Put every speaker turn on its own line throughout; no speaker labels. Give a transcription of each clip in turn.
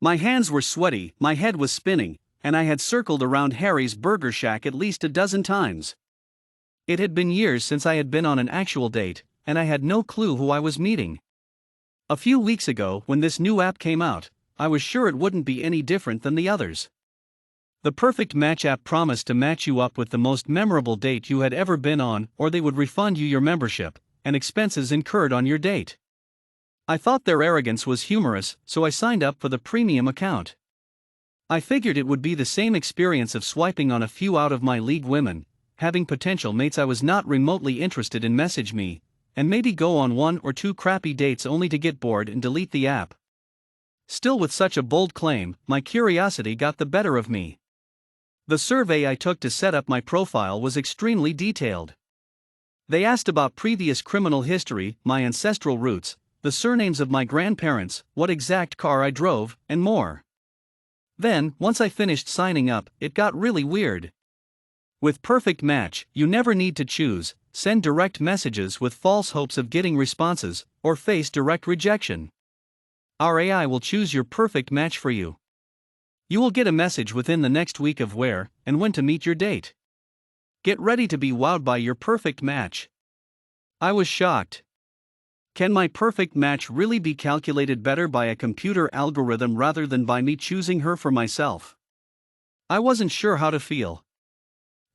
My hands were sweaty, my head was spinning, and I had circled around Harry's Burger Shack at least a dozen times. It had been years since I had been on an actual date, and I had no clue who I was meeting. A few weeks ago, when this new app came out, I was sure it wouldn't be any different than the others. The Perfect Match app promised to match you up with the most memorable date you had ever been on, or they would refund you your membership and expenses incurred on your date. I thought their arrogance was humorous, so I signed up for the premium account. I figured it would be the same experience of swiping on a few out-of-my-league women, having potential mates I was not remotely interested in message me, and maybe go on one or two crappy dates only to get bored and delete the app. Still, with such a bold claim, my curiosity got the better of me. The survey I took to set up my profile was extremely detailed. They asked about previous criminal history, my ancestral roots, the surnames of my grandparents, what exact car I drove, and more. Then, once I finished signing up, it got really weird. With Perfect Match, you never need to choose, send direct messages with false hopes of getting responses, or face direct rejection. Our AI will choose your perfect match for you. You will get a message within the next week of where and when to meet your date. Get ready to be wowed by your perfect match. I was shocked. Can my perfect match really be calculated better by a computer algorithm rather than by me choosing her for myself? I wasn't sure how to feel.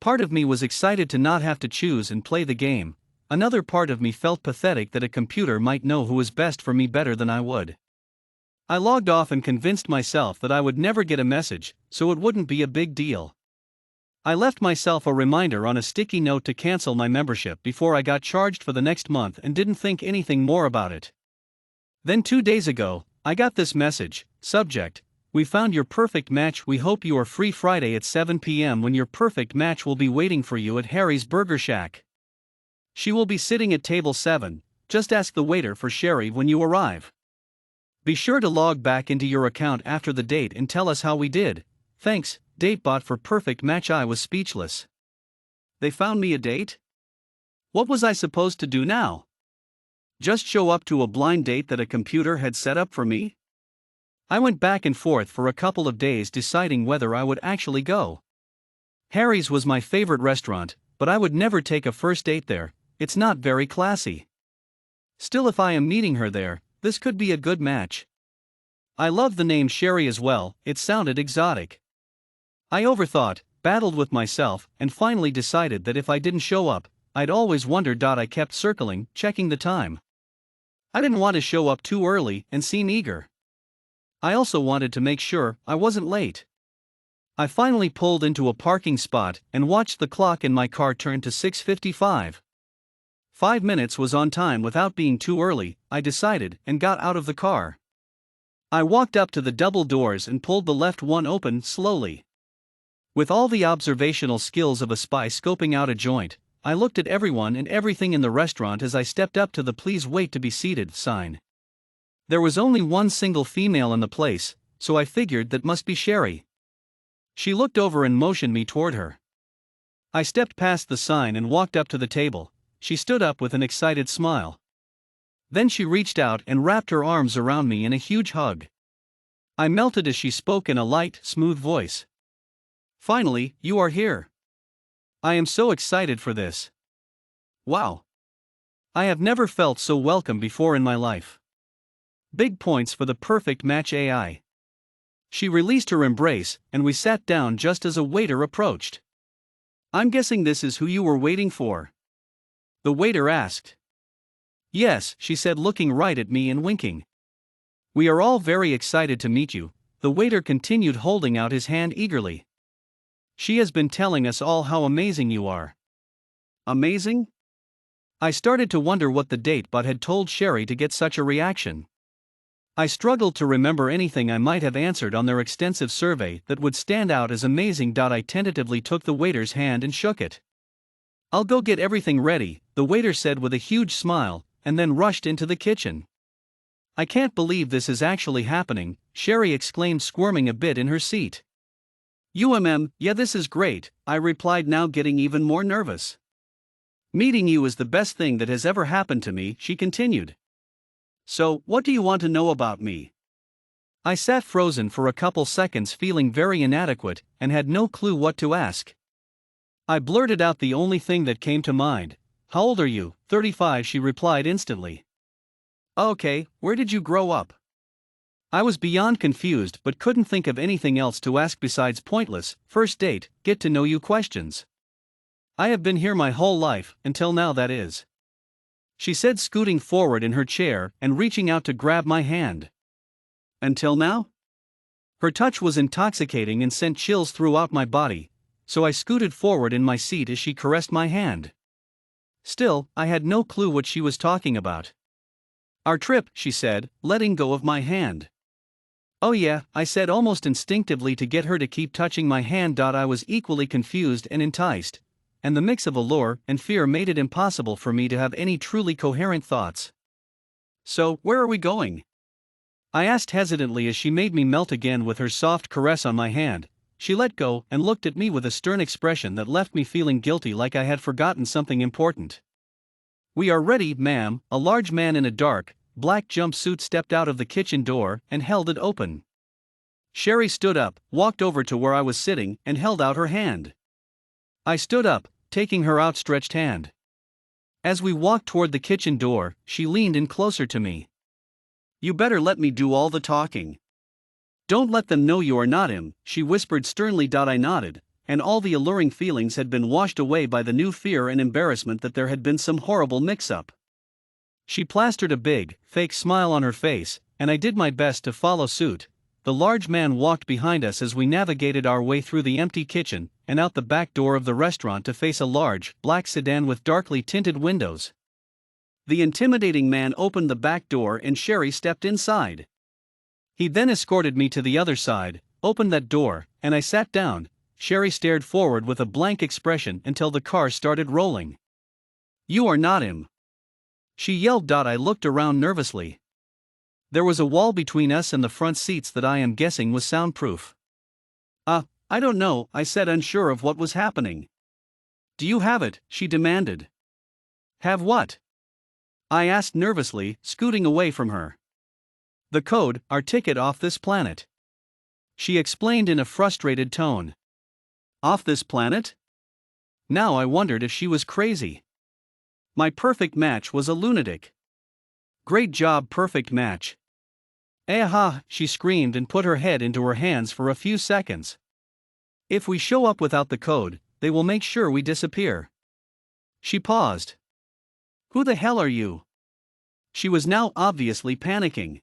Part of me was excited to not have to choose and play the game. Another part of me felt pathetic that a computer might know who was best for me better than I would. I logged off and convinced myself that I would never get a message, so it wouldn't be a big deal. I left myself a reminder on a sticky note to cancel my membership before I got charged for the next month and didn't think anything more about it. Then 2 days ago, I got this message, subject: "We found your perfect match. We hope you are free Friday at 7 p.m. when your perfect match will be waiting for you at Harry's Burger Shack. She will be sitting at table 7, just ask the waiter for Sherry when you arrive. Be sure to log back into your account after the date and tell us how we did. Thanks, Datebot." For Perfect Match, I was speechless. They found me a date? What was I supposed to do now? Just show up to a blind date that a computer had set up for me? I went back and forth for a couple of days deciding whether I would actually go. Harry's was my favorite restaurant, but I would never take a first date there. It's not very classy. Still, if I am meeting her there, this could be a good match. I loved the name Sherry as well, it sounded exotic. I overthought, battled with myself, and finally decided that if I didn't show up, I'd always wonder. I kept circling, checking the time. I didn't want to show up too early and seem eager. I also wanted to make sure I wasn't late. I finally pulled into a parking spot and watched the clock in my car turn to 6:55. 5 minutes was on time without being too early, I decided, and got out of the car. I walked up to the double doors and pulled the left one open slowly. With all the observational skills of a spy scoping out a joint, I looked at everyone and everything in the restaurant as I stepped up to the "Please wait to be seated" sign. There was only one single female in the place, so I figured that must be Sherry. She looked over and motioned me toward her. I stepped past the sign and walked up to the table. She stood up with an excited smile. Then she reached out and wrapped her arms around me in a huge hug. I melted as she spoke in a light, smooth voice. "Finally, you are here. I am so excited for this. Wow. I have never felt so welcome before in my life. Big points for the Perfect Match AI." She released her embrace, and we sat down just as a waiter approached. "I'm guessing this is who you were waiting for?" the waiter asked. "Yes," she said, looking right at me and winking. "We are all very excited to meet you," the waiter continued, holding out his hand eagerly. "She has been telling us all how amazing you are." Amazing? I started to wonder what the Datebot had told Sherry to get such a reaction. I struggled to remember anything I might have answered on their extensive survey that would stand out as amazing. I tentatively took the waiter's hand and shook it. "I'll go get everything ready," the waiter said with a huge smile, and then rushed into the kitchen. "I can't believe this is actually happening," Sherry exclaimed, squirming a bit in her seat. Yeah, this is great," I replied, now getting even more nervous. "Meeting you is the best thing that has ever happened to me," she continued. "So, what do you want to know about me?" I sat frozen for a couple seconds, feeling very inadequate, and had no clue what to ask. I blurted out the only thing that came to mind. "How old are you?" "35, she replied instantly. "Okay, where did you grow up?" I was beyond confused but couldn't think of anything else to ask besides pointless, first date, get to know you questions. "I have been here my whole life, until now, that is," she said, scooting forward in her chair and reaching out to grab my hand. "Until now?" Her touch was intoxicating and sent chills throughout my body, so I scooted forward in my seat as she caressed my hand. Still, I had no clue what she was talking about. "Our trip," she said, letting go of my hand. "Oh yeah," I said almost instinctively to get her to keep touching my hand. I was equally confused and enticed, and the mix of allure and fear made it impossible for me to have any truly coherent thoughts. "So, where are we going?" I asked hesitantly as she made me melt again with her soft caress on my hand. She let go and looked at me with a stern expression that left me feeling guilty, like I had forgotten something important. "We are ready, ma'am." A large man in a dark, black jumpsuit stepped out of the kitchen door and held it open. Sherry stood up, walked over to where I was sitting, and held out her hand. I stood up, taking her outstretched hand. As we walked toward the kitchen door, she leaned in closer to me. "You better let me do all the talking. Don't let them know you are not him," she whispered sternly. I nodded, and all the alluring feelings had been washed away by the new fear and embarrassment that there had been some horrible mix-up. She plastered a big, fake smile on her face, and I did my best to follow suit. The large man walked behind us as we navigated our way through the empty kitchen and out the back door of the restaurant to face a large, black sedan with darkly tinted windows. The intimidating man opened the back door and Sherry stepped inside. He then escorted me to the other side, opened that door, and I sat down. Sherry stared forward with a blank expression until the car started rolling. "You are not him," she yelled. I looked around nervously. There was a wall between us and the front seats that I am guessing was soundproof. I don't know," I said, unsure of what was happening. "Do you have it?" she demanded. "Have what?" I asked nervously, scooting away from her. "The code, our ticket off this planet," she explained in a frustrated tone. Off this planet? Now I wondered if she was crazy. My perfect match was a lunatic. "Great job, perfect match." "Ha!" she screamed and put her head into her hands for a few seconds. "If we show up without the code, they will make sure we disappear." She paused. "Who the hell are you?" She was now obviously panicking.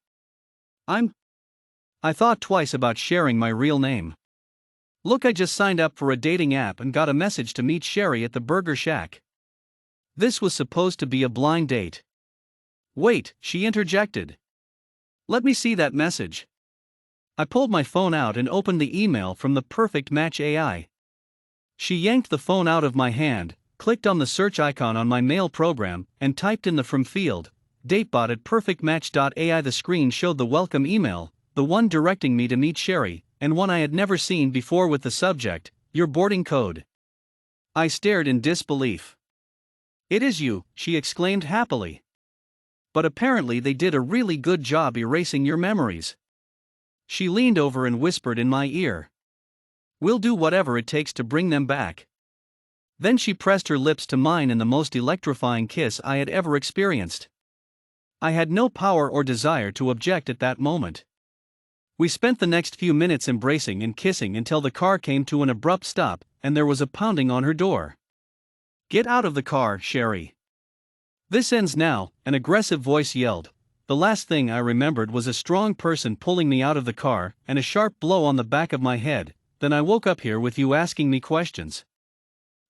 I thought twice about sharing my real name. "Look, I just signed up for a dating app and got a message to meet Sherry at the Burger Shack." This was supposed to be a blind date. "Wait," she interjected. "Let me see that message." I pulled my phone out and opened the email from the Perfect Match AI. She yanked the phone out of my hand, clicked on the search icon on my mail program, and typed in the from field, "Datebot at perfectmatch.ai." The screen showed the welcome email, the one directing me to meet Sherry, and one I had never seen before with the subject, "Your boarding code." I stared in disbelief. "It is you," she exclaimed happily. "But apparently they did a really good job erasing your memories." She leaned over and whispered in my ear. "We'll do whatever it takes to bring them back." Then she pressed her lips to mine in the most electrifying kiss I had ever experienced. I had no power or desire to object at that moment. We spent the next few minutes embracing and kissing until the car came to an abrupt stop, and there was a pounding on her door. "Get out of the car, Sherry. This ends now," an aggressive voice yelled. The last thing I remembered was a strong person pulling me out of the car and a sharp blow on the back of my head. "Then I woke up here with you asking me questions.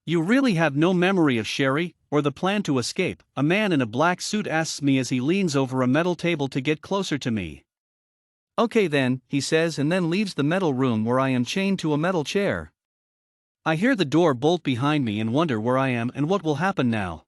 You really have no memory of Sherry, or the plan to escape," a man in a black suit asks me as he leans over a metal table to get closer to me. "Okay then," he says, and then leaves the metal room where I am chained to a metal chair. I hear the door bolt behind me and wonder where I am and what will happen now.